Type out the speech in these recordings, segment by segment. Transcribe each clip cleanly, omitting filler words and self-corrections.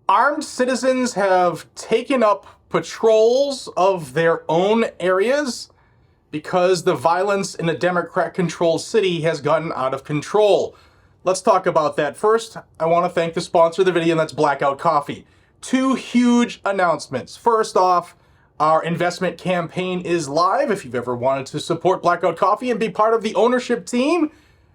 Armed citizens have taken up patrols of their own areas because the violence in a Democrat-controlled city has gotten out of control. Let's talk about that. First, I want to thank the sponsor of the video, and that's Blackout Coffee. Two huge announcements. First off, our investment campaign is live. If you've ever wanted to support Blackout Coffee and be part of the ownership team,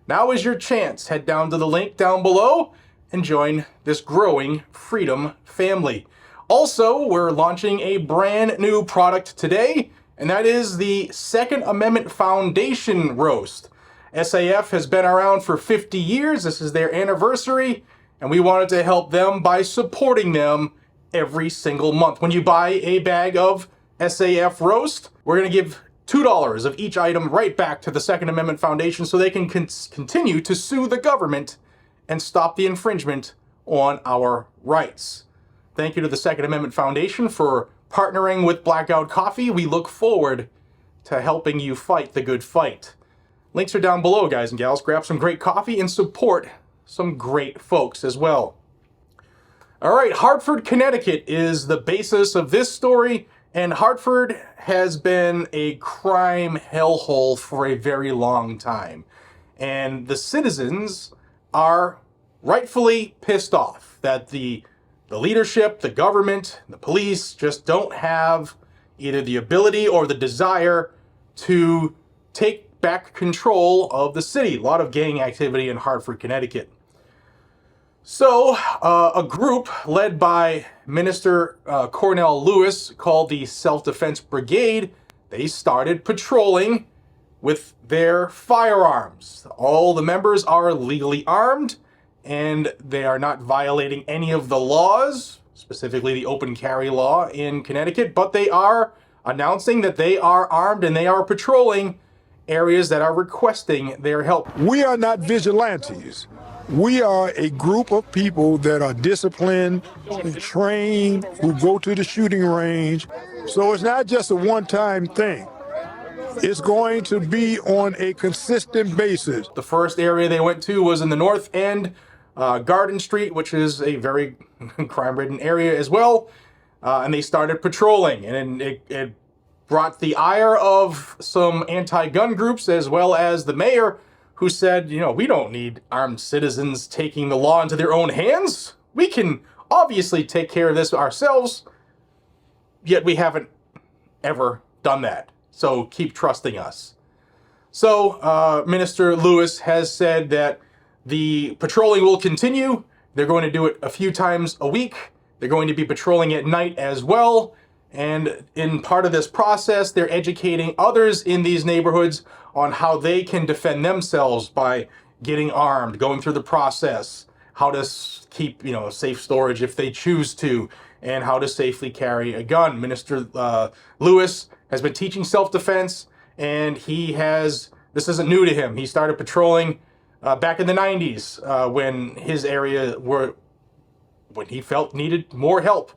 now is your chance. Head down to the link down below and join this growing freedom family. Also, we're launching a brand new product today, and that is the Second Amendment Foundation Roast. SAF has been around for 50 years. This is their anniversary, and we wanted to help them by supporting them every single month. When you buy a bag of SAF Roast, we're going to give $2 of each item right back to the Second Amendment Foundation so they can continue to sue the government and stop the infringement on our rights. Thank you to the Second Amendment Foundation for partnering with Blackout Coffee. We look forward to helping you fight the good fight. Links are down below, guys and gals. Grab some great coffee and support some great folks as well. All right, Hartford, Connecticut is the basis of this story, and Hartford has been a crime hellhole for a very long time. And the citizens are rightfully pissed off that the leadership, the government, the police just don't have either the ability or the desire to take back control of the city. A lot of gang activity in Hartford, Connecticut. So a group led by Minister Cornell Lewis called the Self-Defense Brigade, they started patrolling with their firearms. All the members are legally armed, and they are not violating any of the laws, specifically the open carry law in Connecticut, but they are announcing that they are armed and they are patrolling areas that are requesting their help. We are not vigilantes. We are a group of people that are disciplined, trained, who go to the shooting range. So it's not just a one-time thing. It's going to be on a consistent basis. The first area they went to was in the North End, Garden Street, which is a very crime-ridden area as well. And they started patrolling, and it brought the ire of some anti-gun groups as well as the mayor, who said, you know, we don't need armed citizens taking the law into their own hands. We can obviously take care of this ourselves, yet we haven't ever done that. So keep trusting us. So Minister Lewis has said that the patrolling will continue. They're going to do it a few times a week. They're going to be patrolling at night as well. And in part of this process, they're educating others in these neighborhoods on how they can defend themselves by getting armed, going through the process, how to keep, safe storage if they choose to, and how to safely carry a gun. Minister Lewis has been teaching self-defense, and this isn't new to him. He started patrolling back in the 90s when his area when he felt needed more help.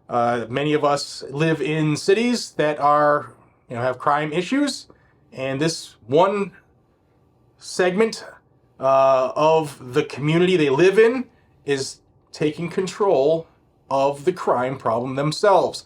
Many of us live in cities that are, have crime issues, and this one segment of the community they live in is taking control of the crime problem themselves.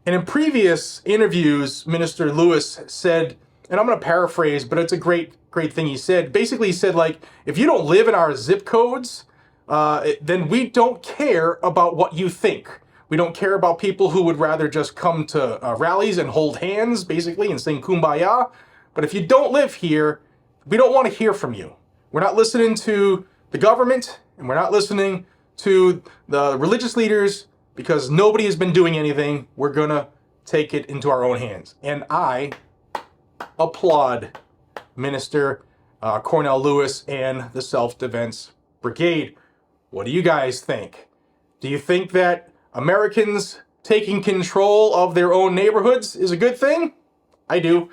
And in previous interviews, Minister Lewis said, and I'm going to paraphrase, but it's a great thing he said. Basically, he said, like, if you don't live in our zip codes, then we don't care about what you think. We don't care about people who would rather just come to rallies and hold hands, basically, and sing Kumbaya. But if you don't live here, we don't want to hear from you. We're not listening to the government, and we're not listening to the religious leaders, because nobody has been doing anything. We're going to take it into our own hands. And I applaud Minister Cornell Lewis and the Self-Defense Brigade. What do you guys think? Do you think that Americans taking control of their own neighborhoods is a good thing? I do.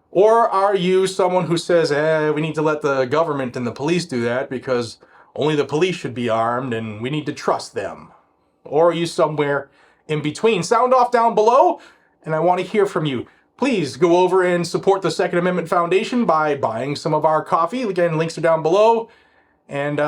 Or are you someone who says, we need to let the government and the police do that because only the police should be armed and we need to trust them? Or are you somewhere in between? Sound off down below, and I want to hear from you. Please go over and support the Second Amendment Foundation by buying some of our coffee. Again, links are down below. And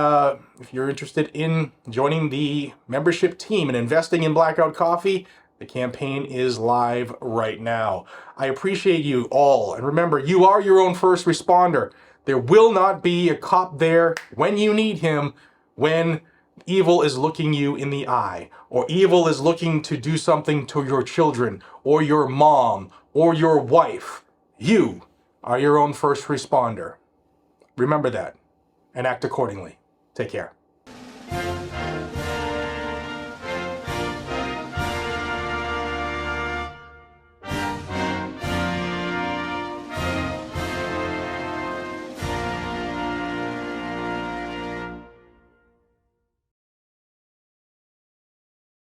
if you're interested in joining the membership team and investing in Blackout Coffee, the campaign is live right now. I appreciate you all. And remember, you are your own first responder. There will not be a cop there when you need him, when evil is looking you in the eye, or evil is looking to do something to your children, or your mom, or your wife. You are your own first responder. Remember that and act accordingly. Take care.